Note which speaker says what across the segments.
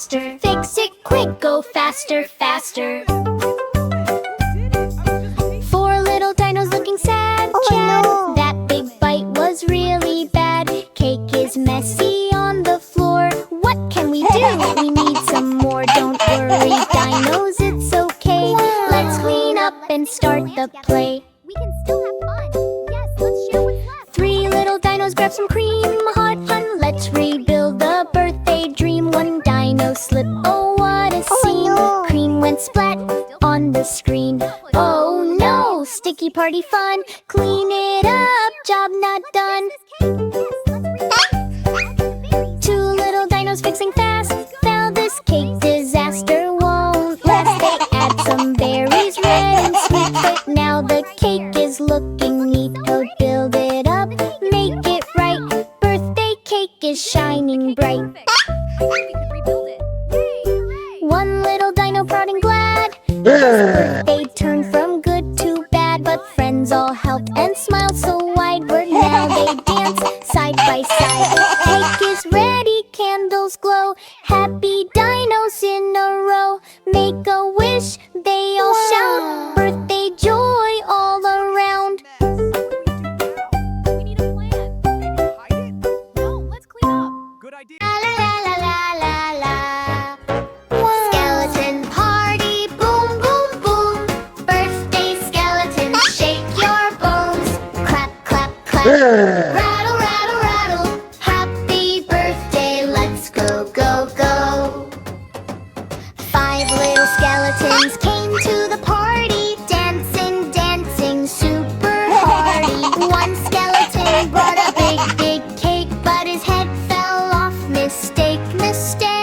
Speaker 1: faster. Fix it quick, go faster, faster. Four little dinos looking sad, Chad. That big bite was really bad. Cake is messy on the floor. What can we do? We need some more. Don't worry, dinos, it's okay. Let's clean up and start the play. We can still have fun. Yes, let's share what's left. Three little dinos grab some cream. Hot fun, let's rebuild the birthday dream. One dino slip, oh what a scene. Cream went splat on the screen. Oh no, sticky party fun. Clean it up, job not done. Two little dinos fixing fast. Found this cake disaster won't last. They add some berries, red and sweet, but now the cake is looking neat. Oh, build it up, make it right. Birthday cake is shining bright. One little dino proud and glad. Birthday turned from good to bad, but friends all helped and smiled so wide. Word now they dance side by side. Cake is ready, candles glow. Happy dinos in a row. Make a wish, they all shout. Birthday joy all around.
Speaker 2: We need a plan. Maybe hide it? No, let's clean up. Good idea.
Speaker 1: La la la la la. Skeleton party, boom boom boom. Birthday skeleton, shake your bones. Clap clap clap. Rattle rattle rattle. Happy birthday, let's go go go. Five little skeletons came to the party, dancing dancing super hardy. One skeleton brought a big big cake, but his head fell off. Mistake mistake.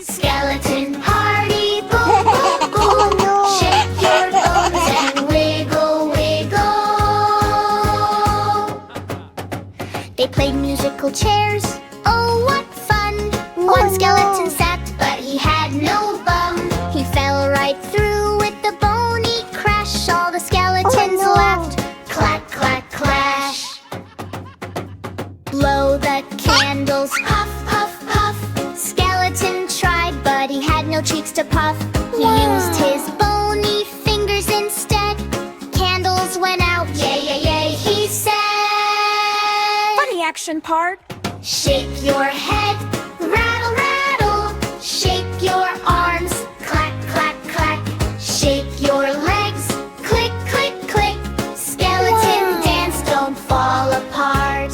Speaker 1: Skeleton party, boom boom boom. Shake your bones and wiggle wiggle. They played musical chairs. Oh, what fun! One skeleton sat, but he had no bum. He fell right through with the bony crash. All the skeletons laughed. Clack clack clash. Blow the candles, puff puff puff. Skeleton tried, but he had no cheeks to puff. He used his bony fingers instead. Candles went out, yay yay yay, he said.
Speaker 2: Funny action part.
Speaker 1: Shake your head, rattle rattle. Shake your arms, clack clack clack. Shake your legs, click click click. Skeleton dance, don't fall apart.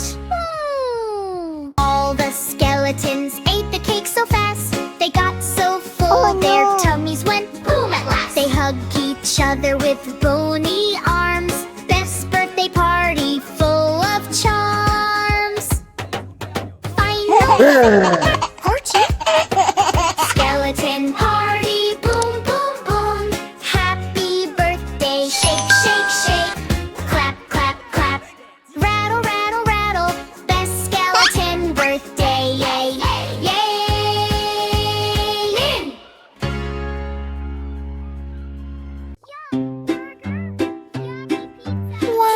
Speaker 1: All the skeletons ate the cake so fast. They got so full, their tummies went boom at last. They hugged each other with bony arms. Best birthday party full of charms. Final party. Skeleton party, boom boom boom. Happy birthday, shake shake shake. Clap clap clap. Rattle rattle rattle. Best skeleton birthday, yay yay yay.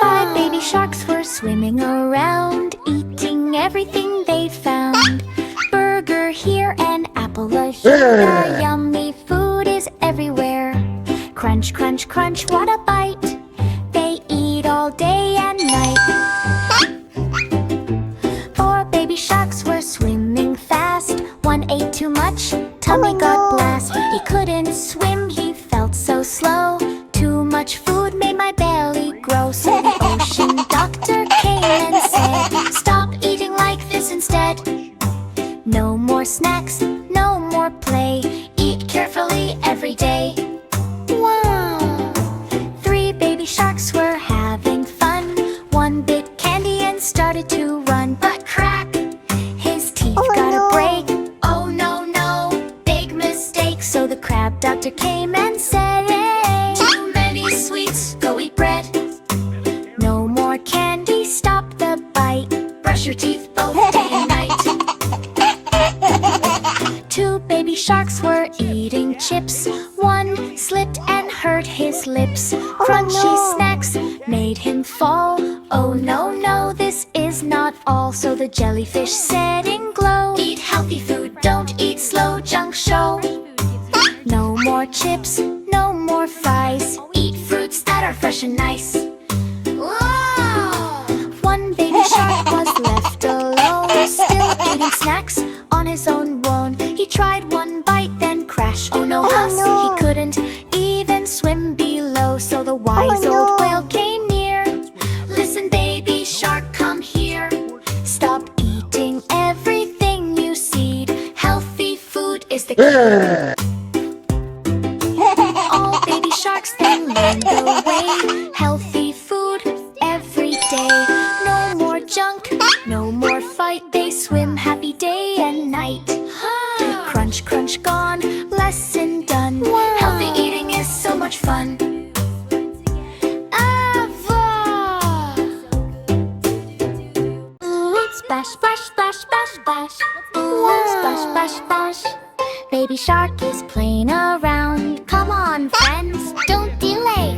Speaker 1: Five baby sharks were swimming around, eating everything they found. Burger here and apple a here. Yummy food is everywhere. Crunch, crunch, crunch, what a bite. They eat all day and night. Four baby sharks were swimming fast. One ate too much, tummy got blast. He couldn't swim, he felt so slow. Too much food made my belly grow. So the ocean doctor came and said, stop eating like this instead. No more snacks, no more play. Eat carefully every day. Wow! Three baby sharks were having fun. One bit candy and started to run. But crack! His teeth got a break. Oh no, no, big mistake. So the crab doctor came and said, hey, too many sweets, go eat bread. No more candy, stop the bite. Brush your teeth both day and night. Two baby sharks were eating chips. One slipped and hurt his lips. Crunchy snacks made him fall. Oh no, no, this is not all. So the jellyfish said in glow, eat healthy food, don't slow junk show. No more chips, no more fries. Eat fruits that are fresh and nice. Whoa! One baby shark was left alone, still eating snacks on his own bone. He tried one bite, then crashed. Oh no, house! He couldn't even swim below, so the wise old whale came near. Listen, baby shark, come here. Stop eating everything you see. Healthy food is the key. All baby sharks then learned the way. Healthy food every day. No more junk, no more fight. They swim happy day and night. Crunch, crunch, gone, lesson done. Healthy eating is so much fun. Ava! Ooh, splash, splash, splash, splash, splash. Ooh, splash, splash, splash. Baby shark is playing around. Come on, friends, don't delay.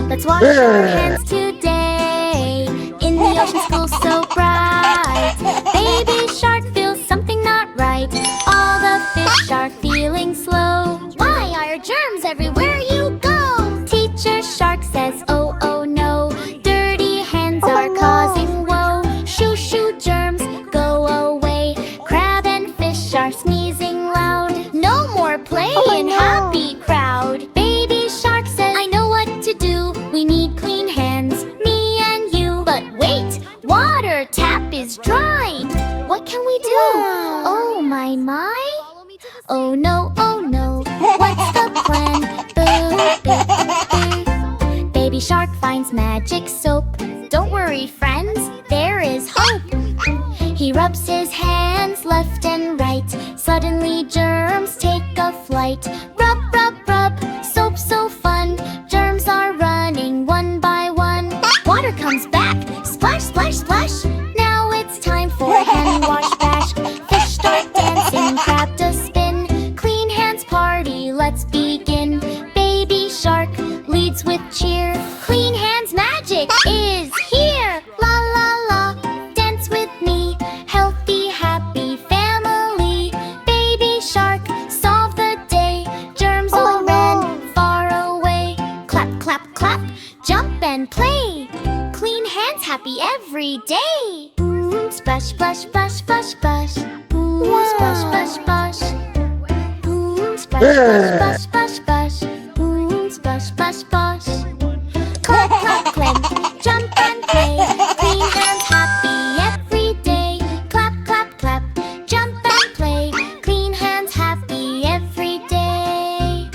Speaker 1: Let's wash our hands today. In the ocean, school so bright. Baby shark feels something not right. All the fish are feeling slow. Why are germs everywhere you go? Teacher shark says, oh, oh no. Dirty hands are causing woe. Shoo, shoo, germs, go away. Crab and fish are sneezing loud. No more play in happy crowd. Baby shark says, I know what to do. We need clean hands, me and you. But wait, water tap is dry. What can we do? Oh my, my. Oh no, what's the plan? Boo, boo, boo. Baby shark finds magic soap. Don't worry, friends, there is hope. He rubs his hands left and right. Suddenly germs take a flight. Rub, rub, rub, soap so fun. Germs are running one by one. Water comes back, splash, splash, splash. Now it's time for hand wash bash. Fish start dancing, crab to spin. Clean hands party, let's begin. Baby shark leads with cheer. Clean hands magic is here. La la la, dance with me. Healthy, happy family. Baby shark solve the day. Germs all ran far away. Clap, clap, clap, jump and play. Clean hands happy every day. Splash, splash, splash, splash, splash. Splash, splash, splash. Splash, splash, splash, splash, splash. Splash, splash, splash. Clap, clap, clap, jump and play. Clean hands happy every day. Clap, clap, clap, jump and play. Clean hands happy every day.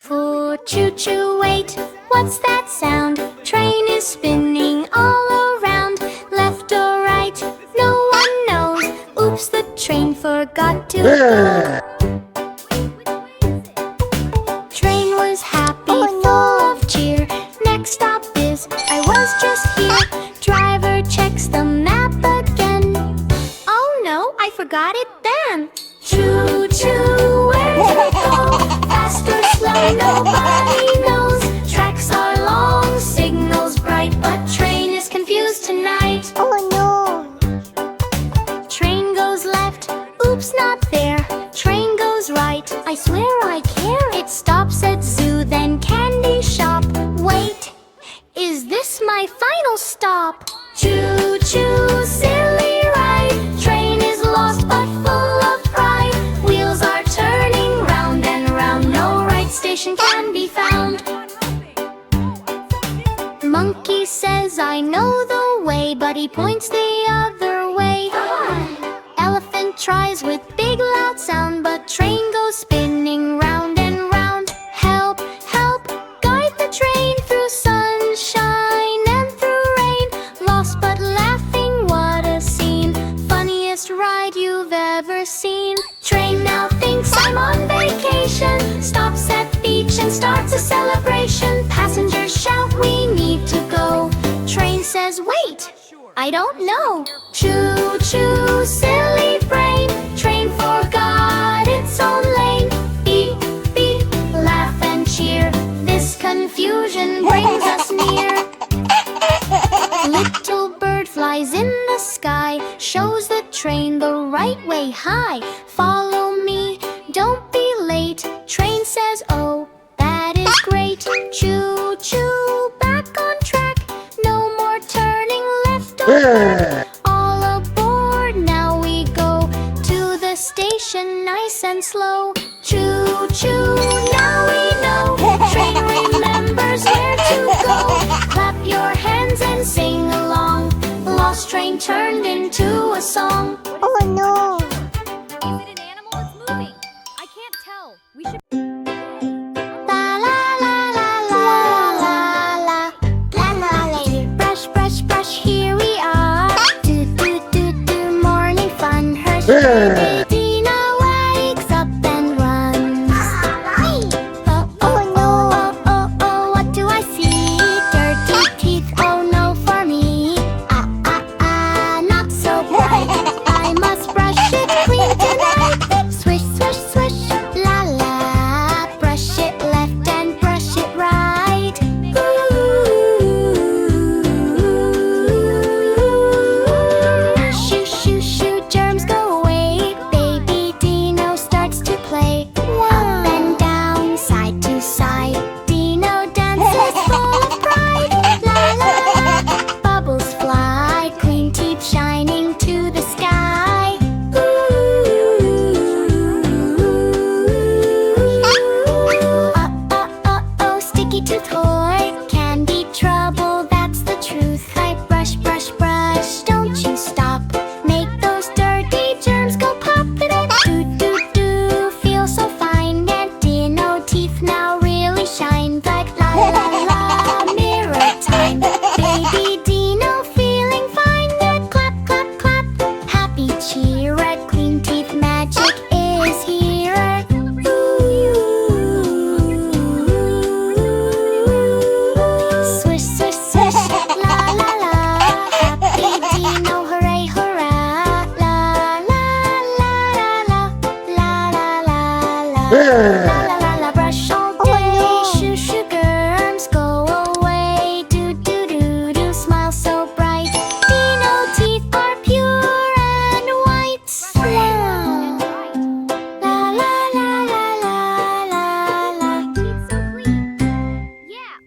Speaker 1: Food, choo choo, wait, what's that sound? Train is spinning all around. Left or right, no one knows. Oops, the train forgot to go. Train was happy, full of cheer. Next stop is, I was just here. Driver checks the map again. Oh no, I forgot it then. Choo choo, where to go? Fast or slow, nobody knows. Tracks are long, signals bright, but train is confused tonight. Oh no. Train goes left, oops, not there. Train goes right, I swear I care. It stops at zoo, then candy shop. Wait, is this my final stop? Choo choo, silly ride. Train is lost but full of pride. Wheels are turning round and round. No right station can be found. Monkey says I know the way, but he points the other way. Elephant tries with big loud sound, but train goes spinning round and round. Help, help, guide the train through sunshine and through rain. Lost but laughing, what a scene. Funniest ride you've ever seen. Train now thinks I'm on vacation. Stops at beach and starts a celebration. Passengers shout, we need to go. Train says, wait, I don't know. Choo choo, silly brain. Train forgot its own lane. Beep, beep, laugh and cheer. This confusion brings us near. Little bird flies in the sky, shows the train the right way. Hi, follow me, don't be late. Train says, oh, that is great. Choo choo, back on track. No more turning left or back. All aboard, now we go to the station nice and slow. Choo choo, now we know. Train remembers where to go. Clap your hands and sing along. Lost train turned into a song.
Speaker 3: Oh no!
Speaker 2: Is it an animal that's moving? I can't tell. We should.
Speaker 1: La la la la la la la la. Brush, brush, brush, here we are. Do do do do, morning fun. Her baby Dino wakes up and runs. Oh oh oh oh oh oh, what do I see? Dirty teeth, oh no for me. Ah ah ah, not so bright. I must brush it clean tonight. Swish swish swish, la la. Brush it left and brush it right. Shoo shoo shoo, germs go away. Baby Dino starts to play. Up and down, side to side. Dino dances full of pride. La la la, bubbles fly. Clean teeth shining to the sky. Oh, sticky tooth toy. Candy trouble, that's the truth. I brush, brush, brush, don't you stop. Make those dirty germs go pop. Do, do, do, feel so fine. And Dino teeth now really shine. Like la, la, la, mirror time. Baby Dino feeling fine. Clap, clap, clap, happy cheer. Clean teeth magic is here. Swish, swish, swish, la la la. Happy Dino, hooray, hurrah. La la la la la, la la la la.